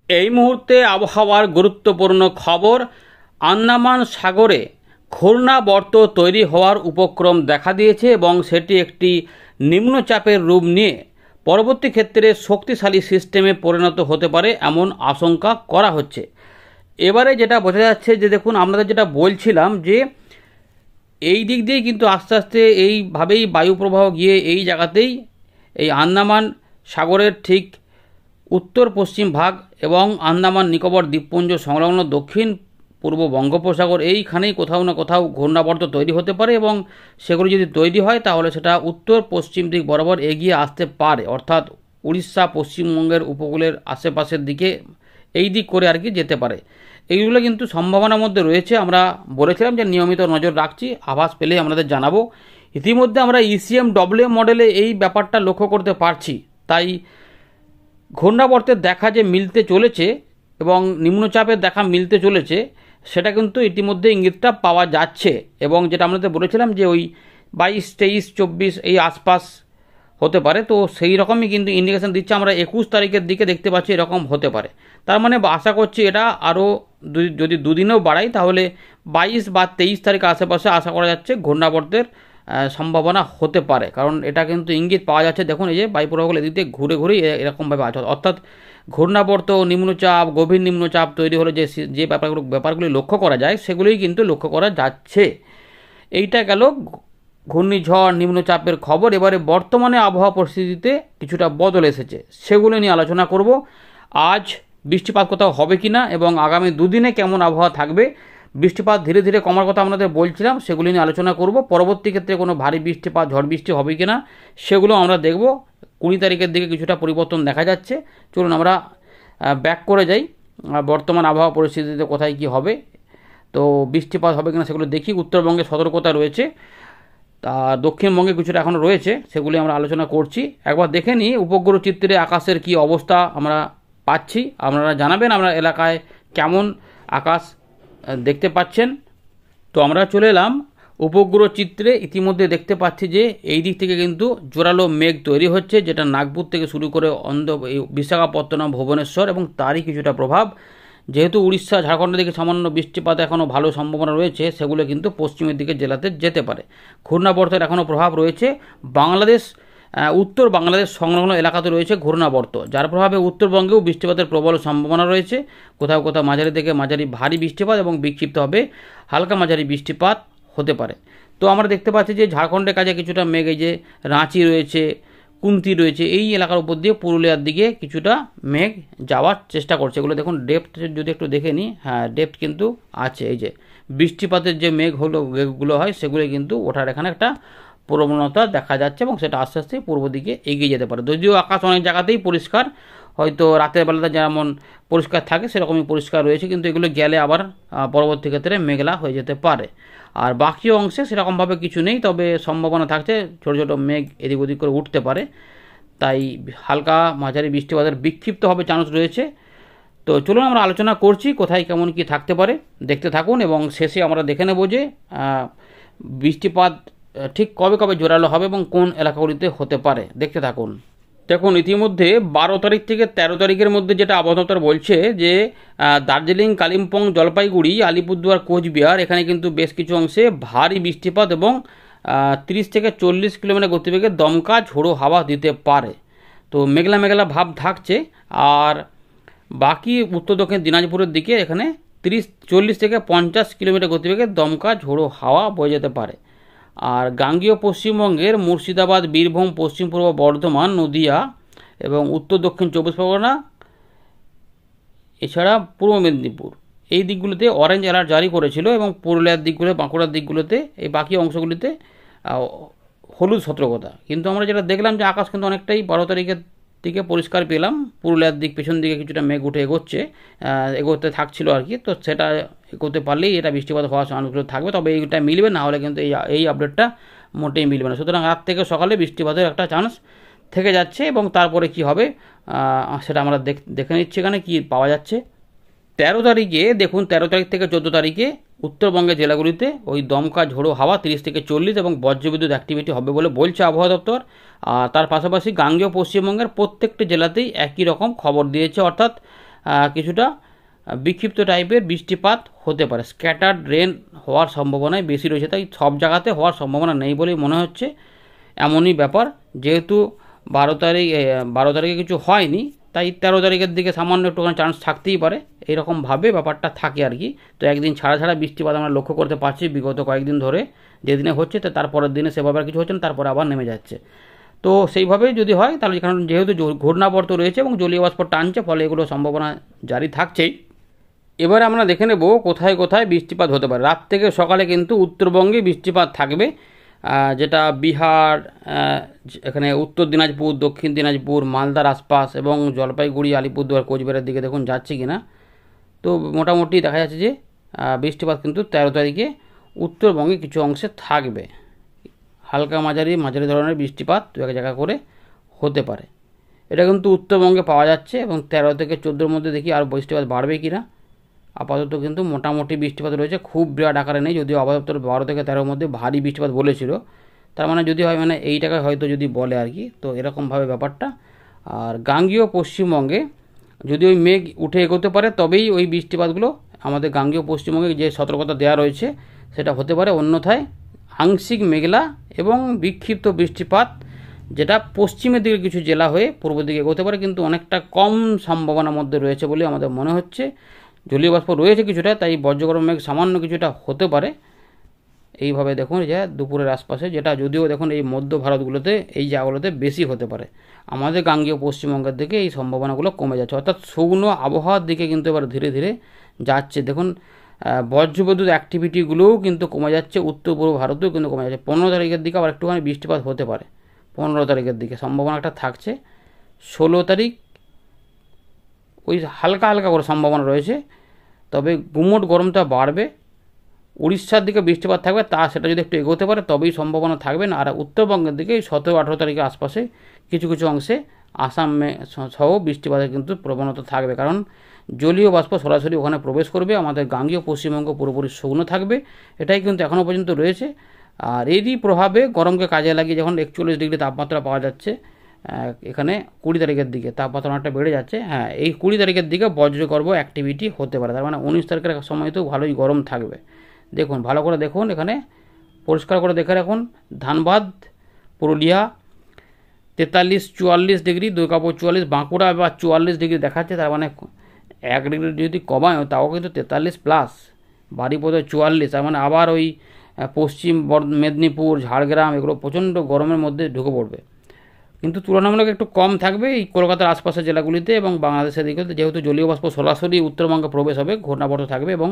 এই মুহূর্তে আবহাওয়ার গুরুত্বপূর্ণ খবর। আন্দামান সাগরে ঘূর্ণাবর্ত তৈরি হওয়ার উপক্রম দেখা দিয়েছে এবং সেটি একটি নিম্নচাপের রূপ নিয়ে পরবর্তী ক্ষেত্রে শক্তিশালী সিস্টেমে পরিণত হতে পারে এমন আশঙ্কা করা হচ্ছে। এবারে যেটা বোঝা যাচ্ছে যে দেখুন, আপনাদের যেটা বলছিলাম যে এই দিক দিয়ে কিন্তু আস্তে আস্তে এইভাবেই বায়ুপ্রবাহ গিয়ে এই জায়গাতেই এই আন্দামান সাগরের ঠিক উত্তর পশ্চিম ভাগ এবং আন্দামান নিকোবর দ্বীপপুঞ্জ সংলগ্ন দক্ষিণ পূর্ব বঙ্গোপসাগর এইখানেই কোথাও না কোথাও ঘূর্ণাবর্ত তৈরি হতে পারে এবং সেগুলো যদি তৈরি হয় তাহলে সেটা উত্তর পশ্চিম দিক বরাবর এগিয়ে আসতে পারে, অর্থাৎ উড়িষ্যা পশ্চিমবঙ্গের উপকূলের আশেপাশের দিকে এই দিক করে আর কি যেতে পারে। এইগুলো কিন্তু সম্ভাবনার মধ্যে রয়েছে। আমরা বলেছিলাম যে নিয়মিত নজর রাখছি, আভাস পেলেই আমাদের জানাবো। ইতিমধ্যে আমরা ECMWM মডেলে এই ব্যাপারটা লক্ষ্য করতে পারছি। তাই ঘূর্ণাবর্তের দেখা যে মিলতে চলেছে এবং নিম্নচাপের দেখা মিলতে চলেছে, সেটা কিন্তু ইতিমধ্যে ইঙ্গিতটা পাওয়া যাচ্ছে। এবং যেটা আমাদের বলেছিলাম যে ওই 22, 23, 24 এই আশপাশ হতে পারে, তো সেই রকমই কিন্তু ইন্ডিকেশন দিচ্ছে। আমরা 21 তারিখের দিকে দেখতে পাচ্ছি এরকম হতে পারে। তার মানে আশা করছি এটা আরও যদি দুদিনেও বাড়াই তাহলে 22 বা 23 তারিখ আশেপাশে আশা করা যাচ্ছে ঘূর্ণাবর্তের সম্ভাবনা হতে পারে। কারণ এটা কিন্তু ইঙ্গিত পাওয়া যাচ্ছে। দেখুন এই যে বায়ুপ্রবাহগুলো এদিকে ঘুরে ঘুরে এরকমভাবে আছে, অর্থাৎ ঘূর্ণাবর্ত, নিম্নচাপ, গভীর নিম্নচাপ তৈরি হলে যে ব্যাপারগুলি লক্ষ্য করা যায় সেগুলোই কিন্তু লক্ষ্য করা যাচ্ছে। এইটা গেল ঘূর্ণিঝড় নিম্নচাপের খবর। এবারে বর্তমানে আবহাওয়া পরিস্থিতিতে কিছুটা বদল এসেছে, সেগুলো নিয়ে আলোচনা করব। আজ বৃষ্টিপাত কোথাও হবে কিনা এবং আগামী দুদিনে কেমন আবহাওয়া থাকবে, বৃষ্টিপাত ধীরে ধীরে কমার কথা আপনাদের বলছিলাম, সেগুলি নিয়ে আলোচনা করব। পরবর্তী ক্ষেত্রে কোনো ভারী বৃষ্টিপাত, ঝড় বৃষ্টি হবে কিনা সেগুলো আমরা দেখব। 20 তারিখের দিকে কিছুটা পরিবর্তন দেখা যাচ্ছে। চলুন আমরা ব্যাক করে যাই, বর্তমান আবহাওয়া পরিস্থিতিতে কোথায় কি হবে, তো বৃষ্টিপাত হবে কিনা সেগুলো দেখি। উত্তরবঙ্গে সতর্কতা রয়েছে, তা দক্ষিণবঙ্গে কিছুটা এখনও রয়েছে, সেগুলি আমরা আলোচনা করছি। একবার দেখে নিই উপগ্রহ চিত্রে আকাশের কি অবস্থা আমরা পাচ্ছি। আপনারা জানাবেন আপনার এলাকায় কেমন আকাশ দেখতে পাচ্ছেন। তো আমরা চলে এলাম উপগ্রহ চিত্রে। ইতিমধ্যে দেখতে পাচ্ছি যে এই দিক থেকে কিন্তু জোরালো মেঘ তৈরি হচ্ছে, যেটা নাগপুর থেকে শুরু করে বিশাখাপত্তনম, ভুবনেশ্বর এবং তারই কিছুটা প্রভাব। যেহেতু উড়িষ্যা, ঝাড়খণ্ডের দিকে সামান্য বৃষ্টিপাত এখনও ভালো সম্ভাবনা রয়েছে, সেগুলো কিন্তু পশ্চিমের দিকে জেলাতে যেতে পারে। ঘূর্ণাবর্তের এখনও প্রভাব রয়েছে। বাংলাদেশ, উত্তর বাংলাদেশ সংলগ্ন এলাকাতে রয়েছে ঘূর্ণাবর্ত, যার প্রভাবে উত্তরবঙ্গেও বৃষ্টিপাতের প্রবল সম্ভাবনা রয়েছে। কোথাও কোথাও মাঝারি থেকে মাঝারি ভারী বৃষ্টিপাত এবং বিক্ষিপ্তভাবে হালকা মাঝারি বৃষ্টিপাত হতে পারে। তো আমরা দেখতে পাচ্ছি যে ঝাড়খণ্ডের কাছে কিছুটা মেঘ, এই যে রাঁচি রয়েছে, কুন্তি রয়েছে, এই এলাকার উপর দিয়ে পুরুলিয়ার দিকে কিছুটা মেঘ যাওয়ার চেষ্টা করছে। এগুলো দেখুন ডেপ্থ যদি একটু দেখে নিই, হ্যাঁ ডেপ্থ কিন্তু আছে। এই যে বৃষ্টিপাতের যে মেঘগুলো হয় সেগুলো কিন্তু ওঠার এখানে একটা প্রবণতা দেখা যাচ্ছে এবং সেটা আস্তে আস্তে পূর্ব দিকে এগিয়ে যেতে পারে। যদিও আকাশ অনেক জায়গাতেই পরিষ্কার, হয়তো রাতের বেলাতে যেমন পরিষ্কার থাকে সেরকমই পরিষ্কার রয়েছে, কিন্তু এগুলো গেলে আবার পরবর্তী ক্ষেত্রে মেঘলা হয়ে যেতে পারে। আর বাকি অংশে সেরকমভাবে কিছু নেই, তবে সম্ভাবনা থাকছে ছোটো ছোটো মেঘ এদিক ওদিক করে উঠতে পারে। তাই হালকা মাঝারি বৃষ্টিপাতের বিক্ষিপ্তভাবে চান্স রয়েছে। তো চলুন আমরা আলোচনা করছি কোথায় কেমন কি থাকতে পারে, দেখতে থাকুন এবং শেষে আমরা দেখে নেব যে বৃষ্টিপাত ঠিক কবে কবে জোরালো হবে এবং কোন এলাকাগুলিতে হতে পারে। দেখতে থাকুন। দেখুন ইতিমধ্যে 12 তারিখ থেকে 13 তারিখের মধ্যে যেটা আবহাওয়া দপ্তর বলছে যে দার্জিলিং, কালিম্পং, জলপাইগুড়ি, আলিপুরদুয়ার, কোচবিহার এখানে কিন্তু বেশ কিছু অংশে ভারী বৃষ্টিপাত এবং 30 থেকে 40 কিলোমিটার গতিবেগে দমকা ঝোড়ো হাওয়া দিতে পারে। তো মেঘলা মেঘলা ভাব থাকছে। আর বাকি উত্তর দক্ষিণ দিনাজপুরের দিকে এখানে 40 থেকে 50 কিলোমিটার গতিবেগে দমকা ঝোড়ো হাওয়া বয়ে যেতে পারে। আর গাঙ্গেয় পশ্চিমবঙ্গের মুর্শিদাবাদ, বীরভূম, পশ্চিম পূর্ব বর্ধমান, নদিয়া এবং উত্তর দক্ষিণ 24 পরগনা, এছাড়া পূর্ব মেদিনীপুর এই দিকগুলোতে অরেঞ্জ অ্যালার্ট জারি করেছিল এবং পুরুলিয়ার দিকগুলো, বাঁকুড়ার দিকগুলোতে, এই বাকি অংশগুলিতে হলুদ সতর্কতা। কিন্তু আমরা যেটা দেখলাম যে আকাশ কিন্তু অনেকটাই 12 তারিখের দিকে পরিষ্কার পেলাম। পুরুলিয়ার দিক পেছন দিকে কিছুটা মেঘ উঠে এগোতে থাকছিল আর কি। তো সেটা এগোতে পারলেই এটা বৃষ্টিপাত হওয়ার চান্সগুলো থাকবে, তবে এইটা মিলবে না হলে কিন্তু এই আপডেটটা মোটেই মিলবে না। সুতরাং রাত থেকে সকালে বৃষ্টিপাতের একটা চান্স থেকে যাচ্ছে এবং তারপরে কি হবে সেটা আমরা দেখে নিচ্ছি এখানে কি পাওয়া যাচ্ছে। 13 তারিখে দেখুন, 13 তারিখ থেকে 14 তারিখে উত্তরবঙ্গের জেলাগুলিতে ওই দমকা ঝোড়ো হাওয়া 30 থেকে 40 এবং বজ্রবিদ্যুৎ অ্যাক্টিভিটি হবে বলে বলছে আবহাওয়া দপ্তর। আর তার পাশাপাশি গাঙ্গেয় পশ্চিমবঙ্গের প্রত্যেকটি জেলাতেই একই রকম খবর দিয়েছে, অর্থাৎ কিছুটা বিক্ষিপ্ত টাইপের বৃষ্টিপাত হতে পারে, স্ক্যাটার্ড রেন হওয়ার সম্ভাবনাই বেশি রয়েছে। তাই সব জায়গাতে হওয়ার সম্ভাবনা নেই বলেই মনে হচ্ছে। এমনই ব্যাপার, যেহেতু 12 তারিখে কিছু হয়নি, তাই 13 তারিখের দিকে সামান্য একটুখানি চান্স থাকতেই পারে, এইরকমভাবে ব্যাপারটা থাকে আর কি। তো একদিন ছাড়া ছাড়া বৃষ্টিপাত আমরা লক্ষ্য করতে পারছি বিগত কয়েকদিন ধরে, যেদিনে হচ্ছে তো তারপরের দিনে সেভাবে আর কিছু হচ্ছে না, তারপরে আবার নেমে যাচ্ছে। তো সেইভাবেই যদি হয় তাহলে, কারণ যেহেতু ঘূর্ণাবর্ত রয়েছে এবং জলীয় বাষ্প টানছে, ফলে এগুলো সম্ভাবনা জারি থাকছেই। এবারে আমরা দেখে নেব কোথায় কোথায় বৃষ্টিপাত হতে পারে। রাত থেকে সকালে কিন্তু উত্তরবঙ্গে বৃষ্টিপাত থাকবে, যেটা বিহার, এখানে উত্তর দিনাজপুর, দক্ষিণ দিনাজপুর, মালদার আশপাশ এবং জলপাইগুড়ি, আলিপুরদুয়ার, কোচবিহারের দিকে দেখুন যাচ্ছে কিনা। তো মোটামুটি দেখা যাচ্ছে যে বৃষ্টিপাত কিন্তু 13 তারিখে উত্তরবঙ্গে কিছু অংশে থাকবে। হালকা মাঝারি ধরনের বৃষ্টিপাত দু এক জায়গা করে হতে পারে। এটা কিন্তু উত্তরবঙ্গে পাওয়া যাচ্ছে এবং 13 থেকে 14-র মধ্যে দেখি আর বৃষ্টিপাত বাড়বে কিনা। আপাতত কিন্তু মোটামুটি বৃষ্টিপাত রয়েছে, খুব বিরাট আকারে নেই, যদিও আপাতত 12 থেকে 13-র মধ্যে ভারী বৃষ্টিপাত বলেছিল। তার মানে যদি হয়, মানে এই টাকায় হয়তো যদি বলে আর কি, তো এরকমভাবে ব্যাপারটা। আর গাঙ্গীয় পশ্চিমবঙ্গে যদি ওই মেঘ উঠে এগোতে পারে, তবেই ওই বৃষ্টিপাতগুলো আমাদের গাঙ্গীয় পশ্চিমবঙ্গে যে সতর্কতা দেওয়া রয়েছে সেটা হতে পারে। অন্যথায় আংশিক মেঘলা এবং বিক্ষিপ্ত বৃষ্টিপাত, যেটা পশ্চিমের দিকে কিছু জেলা হয়ে পূর্ব দিকে এগোতে পারে, কিন্তু অনেকটা কম সম্ভাবনার মধ্যে রয়েছে বলে আমাদের মনে হচ্ছে। জলীয় বাষ্প রয়েছে কিছুটা, তাই বজ্রগর্ভ মেঘ সামান্য কিছুটা হতে পারে। এইভাবে দেখুন যে দুপুরের আশপাশে, যেটা যদিও দেখুন এই মধ্য ভারতগুলোতে, এই জায়গাগুলোতে বেশি হতে পারে। আমাদের গাঙ্গীয় পশ্চিমবঙ্গের দিকে এই সম্ভাবনাগুলো কমে যাচ্ছে, অর্থাৎ শুকনো আবহাওয়ার দিকে কিন্তু এবার ধীরে ধীরে যাচ্ছে। দেখুন বজ্রবিদ্যুৎ অ্যাক্টিভিটিগুলোও কিন্তু কমে যাচ্ছে, উত্তর পূর্ব ভারতেও কিন্তু কমে যাচ্ছে। 15 তারিখের দিকে আবার একটুখানি বৃষ্টিপাত হতে পারে, 15 তারিখের দিকে সম্ভাবনা একটা থাকছে। 16 তারিখ ওই হালকা হালকা করে সম্ভাবনা রয়েছে, তবে গুমোট গরমটা বাড়বে। উড়িষ্যার দিকে বৃষ্টিপাত থাকবে, সেটা যদি একটু এগোতে পারে তবেই সম্ভাবনা থাকবে না। আর উত্তরবঙ্গের দিকে 17-18 তারিখের আশপাশে কিছু কিছু অংশে আসামে সহ বৃষ্টিপাতের কিন্তু প্রবণতা থাকবে, কারণ জলীয় বাষ্প সরাসরি ওখানে প্রবেশ করবে। আমাদের গাঙ্গীয় পশ্চিমবঙ্গ পুরোপুরি শুকনো থাকবে, এটাই কিন্তু এখনও পর্যন্ত রয়েছে। আর এরই প্রভাবে গরমকে কাজে লাগিয়ে যখন 41 ডিগ্রি তাপমাত্রা পাওয়া যাচ্ছে, এখানে 20 তারিখের দিকে তাপমাত্রা অনেকটা বেড়ে যাচ্ছে। হ্যাঁ, এই 20 তারিখের দিকে বজ্রগর্ভ অ্যাক্টিভিটি হতে পারে, তার মানে 19 তারিখের সময় তো ভালোই গরম থাকবে। দেখুন, ভালো করে দেখুন, এখানে পরিষ্কার করে দেখে রাখুন। ধানবাদ, পুরুলিয়া 43-44 ডিগ্রি, দুর্গাপুর 44, বাঁকুড়া বা 44 ডিগ্রি দেখাচ্ছে, তার মানে 1 ডিগ্রি যদি কমায় তাও কিন্তু 43+। বাড়িপদে 44, তার মানে আবার ওই পশ্চিম মেদিনীপুর, ঝাড়গ্রাম এগুলো প্রচণ্ড গরমের মধ্যে ঢুকে পড়বে। কিন্তু তুলনামূলক একটু কম থাকবে এই কলকাতার আশপাশের জেলাগুলিতে এবং বাংলাদেশের দিকে, যেহেতু জলীয় বাষ্প সরাসরি উত্তরবঙ্গে প্রবেশ হবে, ঘূর্ণাবর্ত থাকবে এবং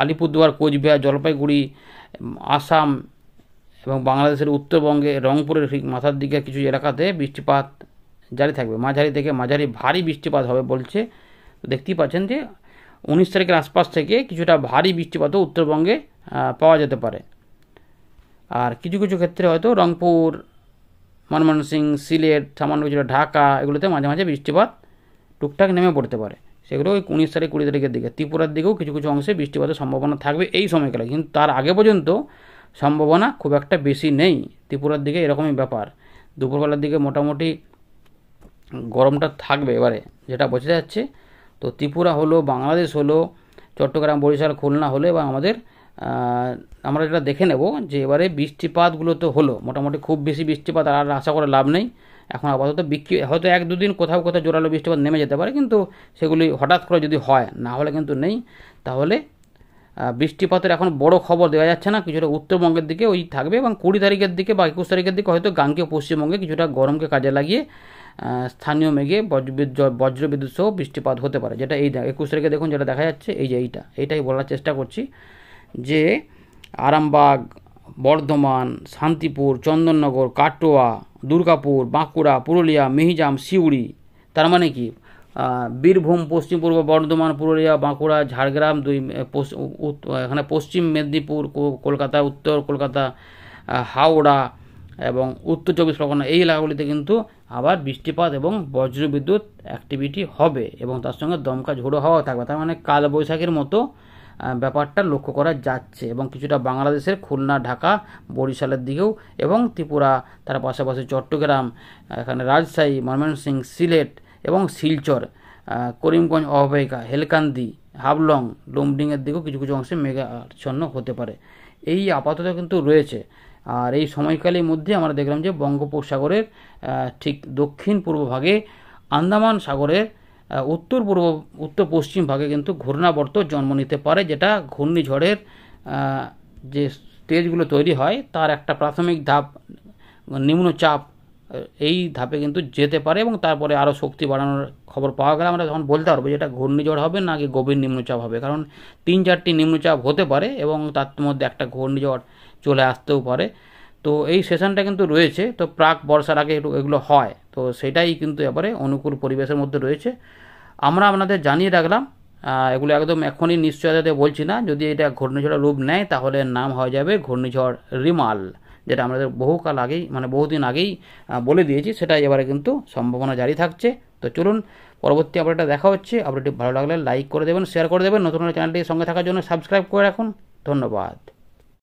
আলিপুরদুয়ার, কোচবিহার, জলপাইগুড়ি, আসাম এবং বাংলাদেশের উত্তরবঙ্গে রংপুরের ঠিক মাথার দিকে কিছু এলাকাতে বৃষ্টিপাত জারি থাকবে। মাঝারি থেকে মাঝারি ভারী বৃষ্টিপাত হবে বলছে। দেখতেই পাচ্ছেন যে 19 তারিখের আশপাশ থেকে কিছুটা ভারী বৃষ্টিপাতও উত্তরবঙ্গে পাওয়া যেতে পারে। আর কিছু কিছু ক্ষেত্রে হয়তো রংপুর, ময়মনসিংহ, সিলেট, সামান্য কিছুটা ঢাকা, এগুলোতে মাঝে মাঝে বৃষ্টিপাত টুকটাক নেমে পড়তে পারে। সেগুলো ওই 19 তারিখ 20 তারিখের দিকে। ত্রিপুরার দিকেও কিছু কিছু অংশে বৃষ্টিপাতের সম্ভাবনা থাকবে এই সময়কালে, কিন্তু তার আগে পর্যন্ত সম্ভাবনা খুব একটা বেশি নেই। ত্রিপুরার দিকে এরকমই ব্যাপার, দুপুরবেলার দিকে মোটামুটি গরমটা থাকবে এবারে, যেটা বোঝা যাচ্ছে। তো ত্রিপুরা হলো, বাংলাদেশ হলো, চট্টগ্রাম, বরিশাল, খুলনা হলো, এবং আমরা যেটা দেখে নেব যে এবারে বৃষ্টিপাতগুলো তো হলো, মোটামুটি খুব বেশি বৃষ্টিপাত আর আশা করে লাভ নেই। এখন আপাতত হয়তো 1-2 দিন কোথাও কোথাও জোরালো বৃষ্টিপাত নেমে যেতে পারে, কিন্তু সেগুলি হঠাৎ করে যদি হয়, না হলে কিন্তু নেই। তাহলে বৃষ্টিপাতের এখন বড় খবর দেওয়া যাচ্ছে না, কিছুটা উত্তরবঙ্গের দিকে ওই থাকবে এবং 20 তারিখের দিকে বা 21 তারিখের দিকে হয়তো গাঙ্গেয় পশ্চিমবঙ্গে কিছুটা গরমকে কাজে লাগিয়ে স্থানীয় মেঘে বজ্রবিদ্যুৎ সহ বৃষ্টিপাত হতে পারে, যেটা এই 21 তারিখে দেখুন যেটা দেখা যাচ্ছে, এই যে এইটাই বলার চেষ্টা করছি যে আরামবাগ, বর্ধমান, শান্তিপুর, চন্দননগর, কাটোয়া, দুর্গাপুর, বাঁকুড়া, পুরুলিয়া, মিহিজাম, সিউড়ি, তার মানে কি বীরভূম, পশ্চিম পূর্ব বর্ধমান, পুরুলিয়া, বাঁকুড়া, ঝাড়গ্রাম, এখানে পশ্চিম মেদিনীপুর, কলকাতা, উত্তর কলকাতা, হাওড়া এবং উত্তর 24 পরগনা, এই এলাকাগুলিতে কিন্তু আবার বৃষ্টিপাত এবং বজ্রবিদ্যুৎ অ্যাক্টিভিটি হবে এবং তার সঙ্গে দমকা ঝোড়ো হাওয়া থাকবে। তার মানে কালবৈশাখীর মতো ব্যাপারটা লক্ষ্য করা যাচ্ছে এবং কিছুটা বাংলাদেশের খুলনা, ঢাকা, বরিশালের দিকেও এবং ত্রিপুরা, তার পাশাপাশি চট্টগ্রাম, এখানে রাজশাহী, ময়মনসিংহ, সিলেট এবং শিলচর, করিমগঞ্জ অববাহিকা, হেলকান্দি, হাবলং, লুমডিংয়ের দিকেও কিছু কিছু অংশে মেঘাচ্ছন্ন হতে পারে। এই আপাতত কিন্তু রয়েছে। আর এই সময়কালের মধ্যে আমরা দেখলাম যে বঙ্গোপসাগরের ঠিক দক্ষিণ পূর্ব ভাগে, আন্দামান সাগরের উত্তর পশ্চিম ভাগে কিন্তু ঘূর্ণাবর্ত জন্ম নিতে পারে, যেটা ঘূর্ণিঝড়ের যে স্টেজগুলো তৈরি হয় তার একটা প্রাথমিক ধাপ নিম্নচাপ, এই ধাপে কিন্তু যেতে পারে এবং তারপরে আরও শক্তি বাড়ানোর খবর পাওয়া গেলে আমরা তখন বলতে পারবো যে এটা ঘূর্ণিঝড় হবে নাকি গভীর নিম্নচাপ হবে। কারণ 3-4টি নিম্নচাপ হতে পারে এবং তার মধ্যে একটা ঘূর্ণিঝড় চলে আসতেও পারে। তো এই সেশনটা কিন্তু রয়েছে, তো প্রাক বর্ষার আগে এগুলো হয়, তো সেটাই কিন্তু এবারে অনুকূল পরিবেশের মধ্যে রয়েছে। আমরা আপনাদের জানিয়ে রাখলাম, এগুলো একদম এখনই নিশ্চয়তা বলছি না। যদি এটা ঘূর্ণিঝড়ের রূপ নেয় তাহলে নাম হয়ে যাবে ঘূর্ণিঝড় রিমাল, যেটা আমাদের বহুকাল আগেই বহুদিন আগেই বলে দিয়েছি, সেটাই এবারে কিন্তু সম্ভাবনা জারি থাকছে। তো চলুন পরবর্তী আপডেটটা দেখা হচ্ছে। আপডেটটি ভালো লাগলে লাইক করে দেবেন, শেয়ার করে দেবেন, নতুন চ্যানেলটির সঙ্গে থাকার জন্য সাবস্ক্রাইব করে রাখুন। ধন্যবাদ।